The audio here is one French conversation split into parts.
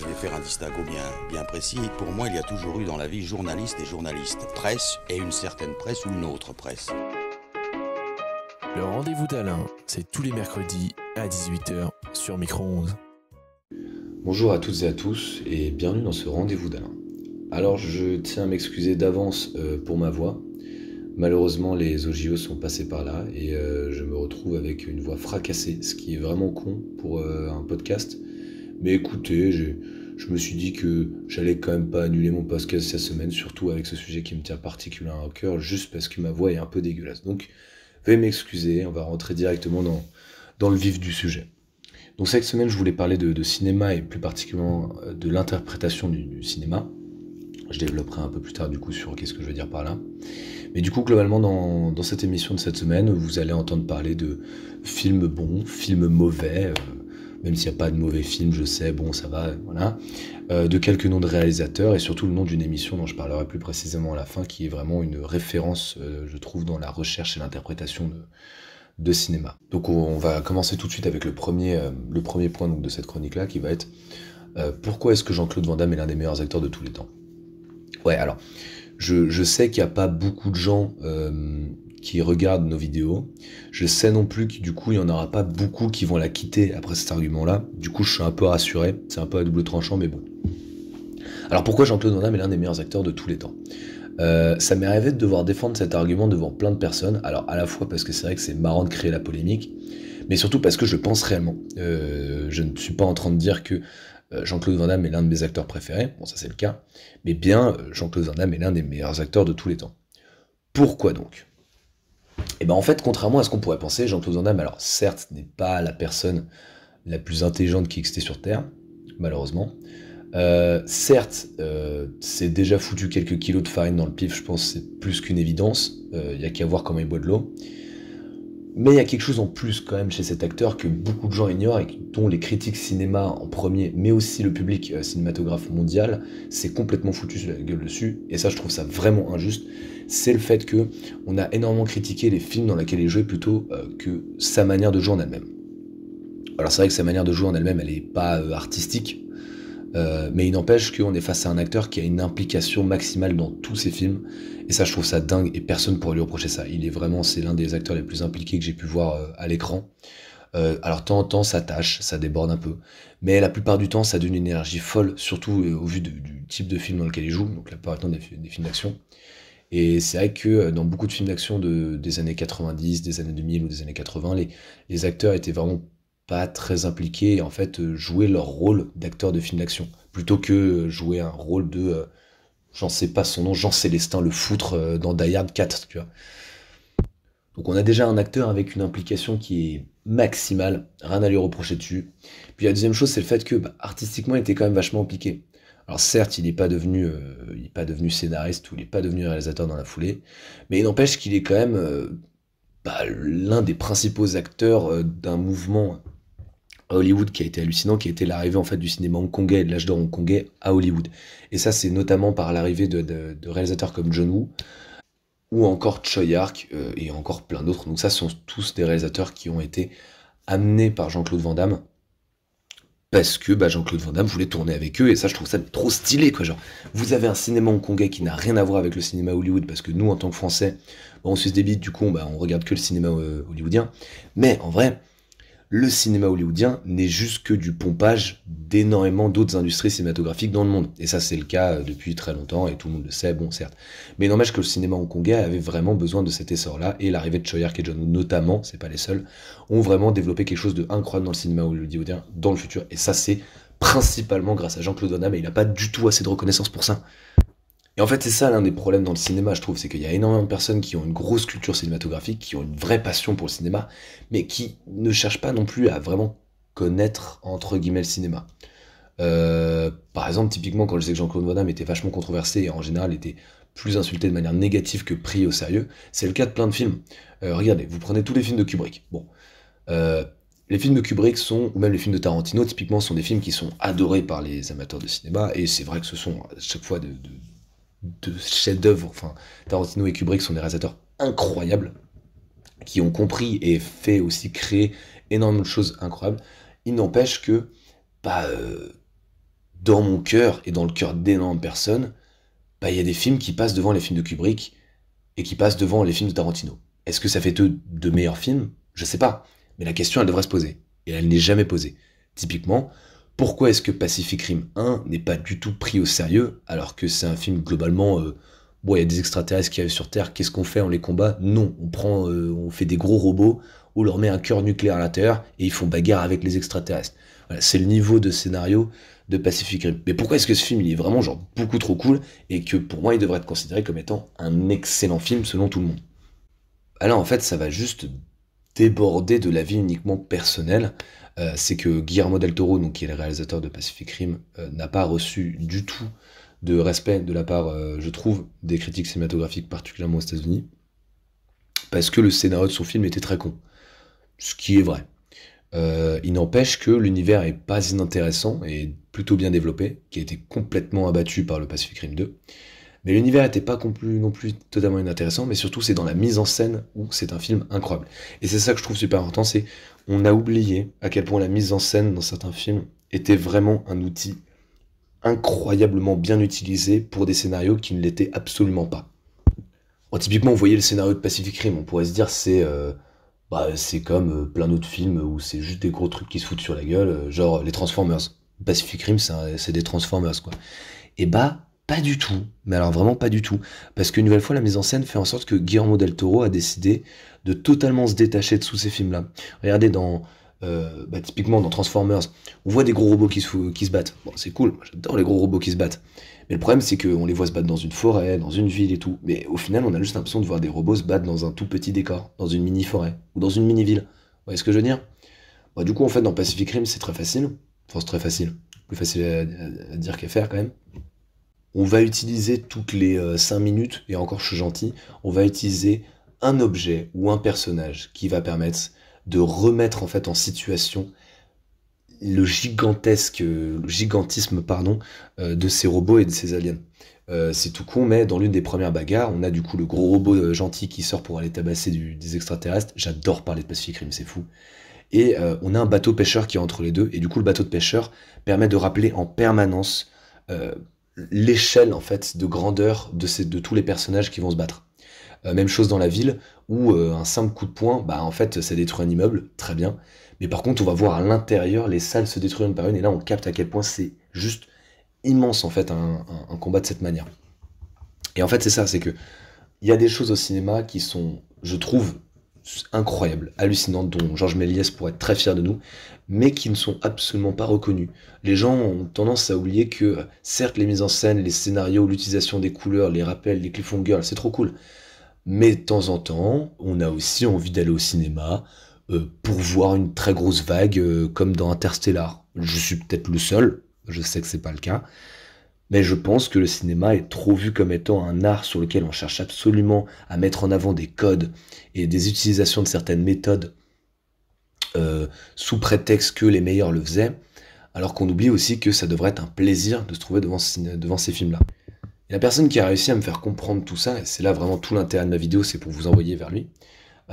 je vais faire un distinguo bien précis. Pour moi, il y a toujours eu dans la vie journaliste et journaliste, presse et une certaine presse ou une autre presse. Le rendez-vous d'Alain, c'est tous les mercredis à 18h sur Micro-ondes. Bonjour à toutes et à tous et bienvenue dans ce rendez-vous d'Alain. Alors je tiens à m'excuser d'avance pour ma voix. Malheureusement les OJO sont passés par là et je me retrouve avec une voix fracassée, ce qui est vraiment con pour un podcast. Mais écoutez, je me suis dit que j'allais quand même pas annuler mon podcast cette semaine, surtout avec ce sujet qui me tient particulièrement à cœur, juste parce que ma voix est un peu dégueulasse. Donc veuillez m'excuser, on va rentrer directement dans le vif du sujet. Donc cette semaine, je voulais parler de cinéma et plus particulièrement de l'interprétation du cinéma. Je développerai un peu plus tard du coup sur qu'est-ce que je veux dire par là. Mais du coup, globalement, dans cette émission de cette semaine, vous allez entendre parler de films bons, films mauvais, même s'il n'y a pas de mauvais films, je sais, bon, ça va, voilà. De quelques noms de réalisateurs et surtout le nom d'une émission dont je parlerai plus précisément à la fin, qui est vraiment une référence, je trouve, dans la recherche et l'interprétation de cinéma. Donc on va commencer tout de suite avec le premier point donc, de cette chronique-là, qui va être pourquoi est-ce que Jean-Claude Van Damme est l'un des meilleurs acteurs de tous les temps ? Ouais, alors, je sais qu'il n'y a pas beaucoup de gens qui regardent nos vidéos. Je sais non plus que du coup, il n'y en aura pas beaucoup qui vont la quitter après cet argument-là. Du coup, je suis un peu rassuré. C'est un peu à double tranchant, mais bon. Alors pourquoi Jean-Claude Van Damme est l'un des meilleurs acteurs de tous les temps ? Ça m'est arrivé de devoir défendre cet argument devant plein de personnes. Alors à la fois parce que c'est vrai que c'est marrant de créer la polémique, mais surtout parce que je le pense réellement. Je ne suis pas en train de dire que Jean-Claude Van Damme est l'un de mes acteurs préférés, bon ça c'est le cas, mais bien Jean-Claude Van Damme est l'un des meilleurs acteurs de tous les temps. Pourquoi donc ? Et ben en fait, contrairement à ce qu'on pourrait penser, Jean-Claude Van Damme, alors certes, n'est pas la personne la plus intelligente qui existait sur Terre, malheureusement. Certes, c'est déjà foutu quelques kilos de farine dans le pif, je pense que c'est plus qu'une évidence, y a qu'à voir comment il boit de l'eau. Mais il y a quelque chose en plus quand même chez cet acteur que beaucoup de gens ignorent et dont les critiques cinéma en premier, mais aussi le public cinématographe mondial, s'est complètement foutu sur la gueule dessus, et ça je trouve ça vraiment injuste, c'est le fait que on a énormément critiqué les films dans lesquels il jouait plutôt que sa manière de jouer en elle-même. Alors c'est vrai que sa manière de jouer en elle-même, elle est pas artistique, mais il n'empêche qu'on est face à un acteur qui a une implication maximale dans tous ses films, et ça je trouve ça dingue, et personne ne pourrait lui reprocher ça. Il est vraiment, c'est l'un des acteurs les plus impliqués que j'ai pu voir à l'écran. Alors de temps en temps ça tâche, ça déborde un peu, mais la plupart du temps ça donne une énergie folle, surtout au vu du type de film dans lequel il joue, donc la plupart du temps des films d'action. Et c'est vrai que dans beaucoup de films d'action des années 90, des années 2000 ou des années 80, les acteurs étaient vraiment pas très impliqués et en fait jouaient leur rôle d'acteur de film d'action plutôt que jouer un rôle de j'en sais pas son nom, Jean Célestin le foutre dans Die Hard 4, tu vois. Donc on a déjà un acteur avec une implication qui est maximale, rien à lui reprocher dessus. Puis la deuxième chose, c'est le fait que artistiquement il était quand même vachement impliqué. Alors certes, il n'est pas devenu scénariste ou il n'est pas devenu réalisateur dans la foulée, mais il n'empêche qu'il est quand même l'un des principaux acteurs d'un mouvement à Hollywood qui a été hallucinant, qui a été l'arrivée en fait du cinéma hongkongais et de l'âge d'or hongkongais à Hollywood. Et ça, c'est notamment par l'arrivée de réalisateurs comme John Woo ou encore Choi Ark et encore plein d'autres. Donc ça, ce sont tous des réalisateurs qui ont été amenés par Jean-Claude Van Damme parce que Jean-Claude Van Damme voulait tourner avec eux, et ça je trouve ça trop stylé quoi. Genre, vous avez un cinéma hongkongais qui n'a rien à voir avec le cinéma Hollywood, parce que nous en tant que Français, on se débite, du coup on regarde que le cinéma hollywoodien, mais en vrai, le cinéma hollywoodien n'est juste que du pompage d'énormément d'autres industries cinématographiques dans le monde. Et ça, c'est le cas depuis très longtemps, et tout le monde le sait, bon, certes. Mais il n'empêche que le cinéma hongkongais avait vraiment besoin de cet essor-là, et l'arrivée de Choi Ark et John Woo, notamment, c'est pas les seuls, ont vraiment développé quelque chose d'incroyable dans le cinéma hollywoodien dans le futur. Et ça, c'est principalement grâce à Jean-Claude Van Damme, et il n'a pas du tout assez de reconnaissance pour ça. Et en fait, c'est ça l'un des problèmes dans le cinéma, je trouve, c'est qu'il y a énormément de personnes qui ont une grosse culture cinématographique, qui ont une vraie passion pour le cinéma, mais qui ne cherchent pas non plus à vraiment connaître, entre guillemets, le cinéma. Par exemple, typiquement, quand je sais que Jean-Claude Van Damme était vachement controversé et en général était plus insulté de manière négative que pris au sérieux, c'est le cas de plein de films. Regardez, vous prenez tous les films de Kubrick. Bon, les films de Kubrick ou même les films de Tarantino, typiquement, sont des films qui sont adorés par les amateurs de cinéma, et c'est vrai que ce sont à chaque fois de chefs-d'œuvre. Enfin, Tarantino et Kubrick sont des réalisateurs incroyables, qui ont compris et fait aussi créer énormément de choses incroyables. Il n'empêche que, dans mon cœur et dans le cœur d'énormes personnes, bah, il y a des films qui passent devant les films de Kubrick et qui passent devant les films de Tarantino. Est-ce que ça fait eux de meilleurs films? Je sais pas. Mais la question, elle devrait se poser. Et elle n'est jamais posée. Typiquement, pourquoi est-ce que Pacific Rim 1 n'est pas du tout pris au sérieux, alors que c'est un film globalement... bon, il y a des extraterrestres qui arrivent sur Terre, qu'est-ce qu'on fait? On les combat? Non, on fait des gros robots, on leur met un cœur nucléaire à l'intérieur, et ils font bagarre avec les extraterrestres. Voilà, c'est le niveau de scénario de Pacific Rim. Mais pourquoi est-ce que ce film, il est vraiment genre beaucoup trop cool, et que pour moi, il devrait être considéré comme étant un excellent film selon tout le monde? Alors en fait, ça va juste déborder de la vie uniquement personnelle. C'est que Guillermo del Toro, donc, qui est le réalisateur de Pacific Rim, n'a pas reçu du tout de respect de la part, je trouve, des critiques cinématographiques, particulièrement aux États-Unis, parce que le scénario de son film était très con. Ce qui est vrai. Il n'empêche que l'univers est pas inintéressant et plutôt bien développé, qui a été complètement abattu par le Pacific Rim 2. Mais l'univers n'était pas non plus totalement inintéressant, mais surtout c'est dans la mise en scène où c'est un film incroyable. Et c'est ça que je trouve super important, c'est on a oublié à quel point la mise en scène dans certains films était vraiment un outil incroyablement bien utilisé pour des scénarios qui ne l'étaient absolument pas. Bon, typiquement, vous voyez le scénario de Pacific Rim, on pourrait se dire c'est comme plein d'autres films où c'est juste des gros trucs qui se foutent sur la gueule, genre les Transformers. Pacific Rim, c'est des Transformers, quoi. Et bah, pas du tout, mais alors vraiment pas du tout, parce qu'une nouvelle fois, la mise en scène fait en sorte que Guillermo del Toro a décidé de totalement se détacher de tous ces films-là. Regardez, typiquement dans Transformers, on voit des gros robots qui se battent. Bon, c'est cool, moi, j'adore les gros robots qui se battent. Mais le problème, c'est qu'on les voit se battre dans une forêt, dans une ville et tout. Mais au final, on a juste l'impression de voir des robots se battre dans un tout petit décor, dans une mini-forêt, ou dans une mini-ville. Vous voyez ce que je veux dire? Bah, du coup, en fait, dans Pacific Rim, c'est très facile. Enfin, c'est très facile. Plus facile à dire qu'à faire, quand même. On va utiliser toutes les 5 minutes, et encore je suis gentil, on va utiliser un objet ou un personnage qui va permettre de remettre en fait en situation le gigantisme de ces robots et de ces aliens. C'est tout con, mais dans l'une des premières bagarres, on a du coup le gros robot gentil qui sort pour aller tabasser des extraterrestres. J'adore parler de Pacific Rim, c'est fou. Et on a un bateau pêcheur qui est entre les deux, et du coup le bateau de pêcheur permet de rappeler en permanence l'échelle en fait de grandeur de tous les personnages qui vont se battre. Même chose dans la ville où un simple coup de poing, bah en fait ça détruit un immeuble, très bien. Mais par contre on va voir à l'intérieur les salles se détruire une par une et là on capte à quel point c'est juste immense en fait un combat de cette manière. Et en fait c'est ça, c'est que il y a des choses au cinéma qui sont, je trouve, incroyables, hallucinantes, dont Georges Méliès pourrait être très fier de nous, mais qui ne sont absolument pas reconnus. Les gens ont tendance à oublier que, certes, les mises en scène, les scénarios, l'utilisation des couleurs, les rappels, les cliffhangers, c'est trop cool. Mais de temps en temps, on a aussi envie d'aller au cinéma pour voir une très grosse vague, comme dans Interstellar. Je suis peut-être le seul, je sais que c'est pas le cas, mais je pense que le cinéma est trop vu comme étant un art sur lequel on cherche absolument à mettre en avant des codes et des utilisations de certaines méthodes sous prétexte que les meilleurs le faisaient, alors qu'on oublie aussi que ça devrait être un plaisir de se trouver devant ces films-là. Et la personne qui a réussi à me faire comprendre tout ça, et c'est là vraiment tout l'intérêt de ma vidéo, c'est pour vous envoyer vers lui,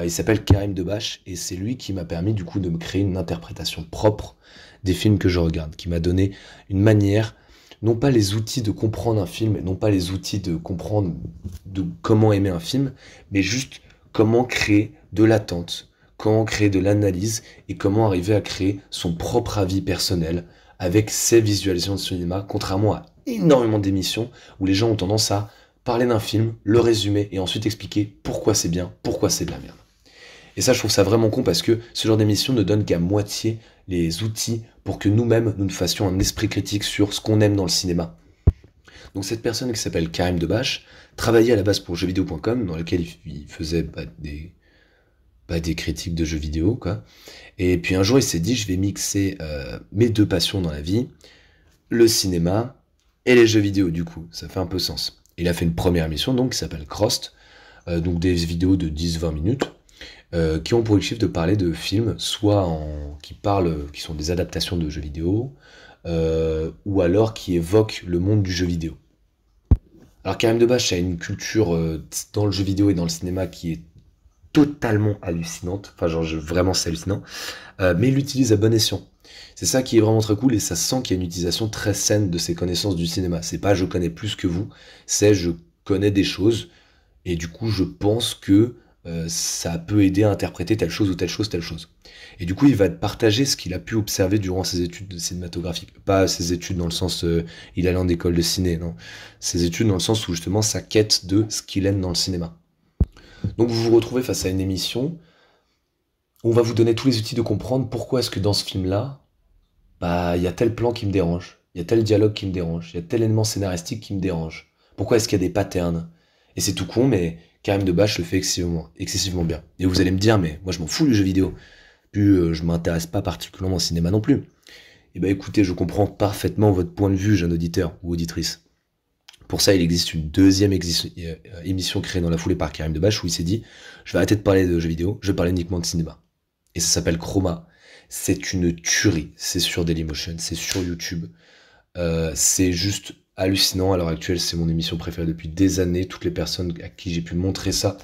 il s'appelle Karim Debache, et c'est lui qui m'a permis du coup de me créer une interprétation propre des films que je regarde, qui m'a donné une manière, non pas les outils de comprendre un film, non pas les outils de comprendre de comment aimer un film, mais juste comment créer de l'attente, comment créer de l'analyse, et comment arriver à créer son propre avis personnel avec ses visualisations de cinéma, contrairement à énormément d'émissions où les gens ont tendance à parler d'un film, le résumer, et ensuite expliquer pourquoi c'est bien, pourquoi c'est de la merde. Et ça, je trouve ça vraiment con parce que ce genre d'émission ne donne qu'à moitié les outils pour que nous-mêmes, nous fassions un esprit critique sur ce qu'on aime dans le cinéma. Donc cette personne qui s'appelle Karim Debache travaillait à la base pour jeuxvideo.com, dans lequel il faisait des critiques de jeux vidéo, quoi. Et puis un jour, il s'est dit, je vais mixer mes deux passions dans la vie, le cinéma et les jeux vidéo, du coup. Ça fait un peu sens. Il a fait une première émission, donc, qui s'appelle Crossed, donc des vidéos de 10-20 minutes, qui ont pour objectif de parler de films, qui sont des adaptations de jeux vidéo, ou alors qui évoquent le monde du jeu vidéo. Alors Karim Debache a une culture dans le jeu vidéo et dans le cinéma qui est totalement hallucinante. Enfin, genre, vraiment, c'est hallucinant. Mais il l'utilise à bon escient. C'est ça qui est vraiment très cool et ça sent qu'il y a une utilisation très saine de ses connaissances du cinéma. C'est pas je connais plus que vous, c'est je connais des choses et du coup je pense que ça peut aider à interpréter telle chose ou telle chose, telle chose. Et du coup il va partager ce qu'il a pu observer durant ses études cinématographiques. Pas ses études dans le sens il allait en école de ciné, non. Ses études dans le sens où justement sa quête de ce qu'il aime dans le cinéma. Donc vous vous retrouvez face à une émission où on va vous donner tous les outils de comprendre pourquoi est-ce que dans ce film-là, il y a tel plan qui me dérange, il y a tel dialogue qui me dérange, il y a tel élément scénaristique qui me dérange. Pourquoi est-ce qu'il y a des patterns? Et c'est tout con, mais Karim Debache le fait excessivement bien. Et vous allez me dire, mais moi je m'en fous du jeu vidéo. Puis je m'intéresse pas particulièrement au cinéma non plus. Eh ben écoutez, je comprends parfaitement votre point de vue, jeune auditeur ou auditrice. Pour ça, il existe une deuxième émission créée dans la foulée par Karim Debache où il s'est dit, je vais arrêter de parler de jeux vidéo, je vais parler uniquement de cinéma. Et ça s'appelle Chroma. C'est une tuerie. C'est sur Dailymotion, c'est sur YouTube. C'est juste hallucinant. À l'heure actuelle, c'est mon émission préférée depuis des années. Toutes les personnes à qui j'ai pu montrer ça,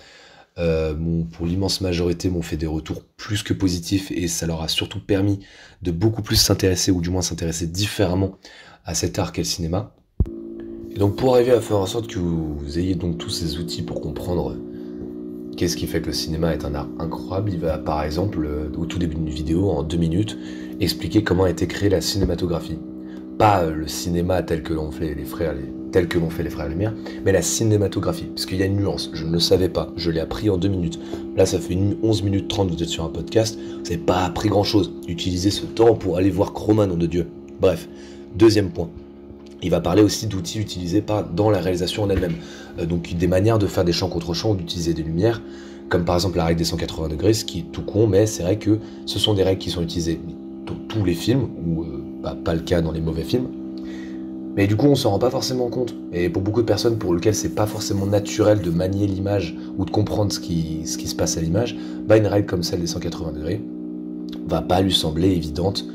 pour l'immense majorité, m'ont fait des retours plus que positifs et ça leur a surtout permis de beaucoup plus s'intéresser, ou du moins s'intéresser différemment à cet art qu'est le cinéma. Et donc pour arriver à faire en sorte que vous ayez donc tous ces outils pour comprendre qu'est-ce qui fait que le cinéma est un art incroyable, il va par exemple, au tout début d'une vidéo, en 2 minutes, expliquer comment a été créée la cinématographie. Pas le cinéma tel que l'ont fait les frères Lumière, mais la cinématographie. Parce qu'il y a une nuance, je ne le savais pas, je l'ai appris en 2 minutes. Là ça fait 11 minutes 30, vous êtes sur un podcast, vous n'avez pas appris grand chose. Utilisez ce temps pour aller voir Chroma, nom de Dieu. Bref, deuxième point. Il va parler aussi d'outils utilisés dans la réalisation en elle-même. Donc des manières de faire des champs contre champs ou d'utiliser des lumières, comme par exemple la règle des 180 degrés, ce qui est tout con, mais c'est vrai que ce sont des règles qui sont utilisées dans tous les films, ou pas le cas dans les mauvais films. Mais du coup on s'en rend pas forcément compte. Et pour beaucoup de personnes pour lesquelles c'est pas forcément naturel de manier l'image ou de comprendre ce qui se passe à l'image, une règle comme celle des 180 degrés va pas lui sembler évidente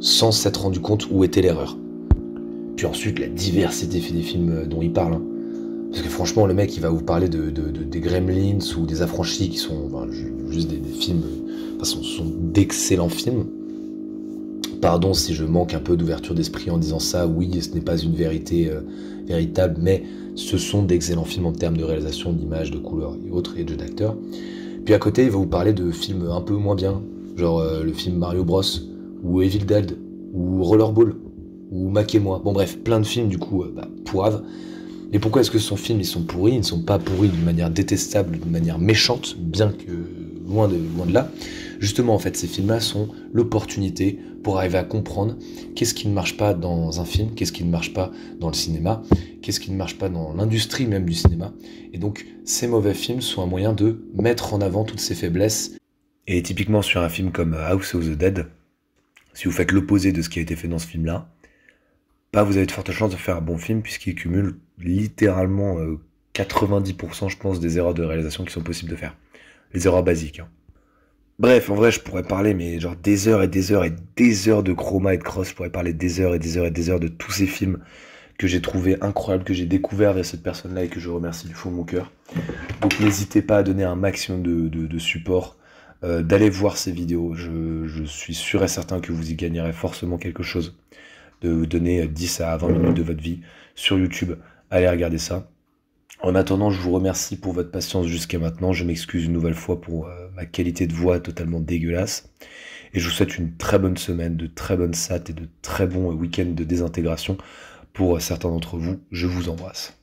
sans s'être rendu compte où était l'erreur. Puis ensuite, la diversité des films dont il parle. Parce que franchement, le mec, il va vous parler des Gremlins ou des Affranchis qui sont juste des films, sont d'excellents films. Pardon si je manque un peu d'ouverture d'esprit en disant ça, oui, ce n'est pas une vérité véritable, mais ce sont d'excellents films en termes de réalisation, d'image, de couleurs et autres, et de jeux d'acteurs. Puis à côté, il va vous parler de films un peu moins bien, genre le film Mario Bros, ou Evil Dead, ou Rollerball, ou Mac et moi. Bon bref, plein de films du coup pourraves. Et pourquoi est-ce que ce sont films, ils sont pourris? Ils ne sont pas pourris d'une manière détestable, d'une manière méchante, bien que loin de là. Justement, en fait, ces films-là sont l'opportunité pour arriver à comprendre qu'est-ce qui ne marche pas dans un film, qu'est-ce qui ne marche pas dans le cinéma, qu'est-ce qui ne marche pas dans l'industrie même du cinéma. Et donc, ces mauvais films sont un moyen de mettre en avant toutes ces faiblesses. Et typiquement sur un film comme House of the Dead, si vous faites l'opposé de ce qui a été fait dans ce film-là, vous avez de fortes chances de faire un bon film puisqu'il cumule littéralement 90% je pense des erreurs de réalisation qui sont possibles de faire. Les erreurs basiques. Bref, en vrai je pourrais parler mais genre des heures et des heures et des heures de Chroma et de Cross, je pourrais parler des heures et des heures et des heures de tous ces films que j'ai trouvé incroyables, que j'ai découvert vers cette personne-là et que je remercie du fond de mon cœur. Donc n'hésitez pas à donner un maximum de support, d'aller voir ces vidéos, je suis sûr et certain que vous y gagnerez forcément quelque chose. De vous donner 10 à 20 minutes de votre vie sur YouTube. Allez regarder ça. En attendant, je vous remercie pour votre patience jusqu'à maintenant. Je m'excuse une nouvelle fois pour ma qualité de voix totalement dégueulasse. Et je vous souhaite une très bonne semaine, de très bonnes SAT et de très bons week-ends de désintégration pour certains d'entre vous. Je vous embrasse.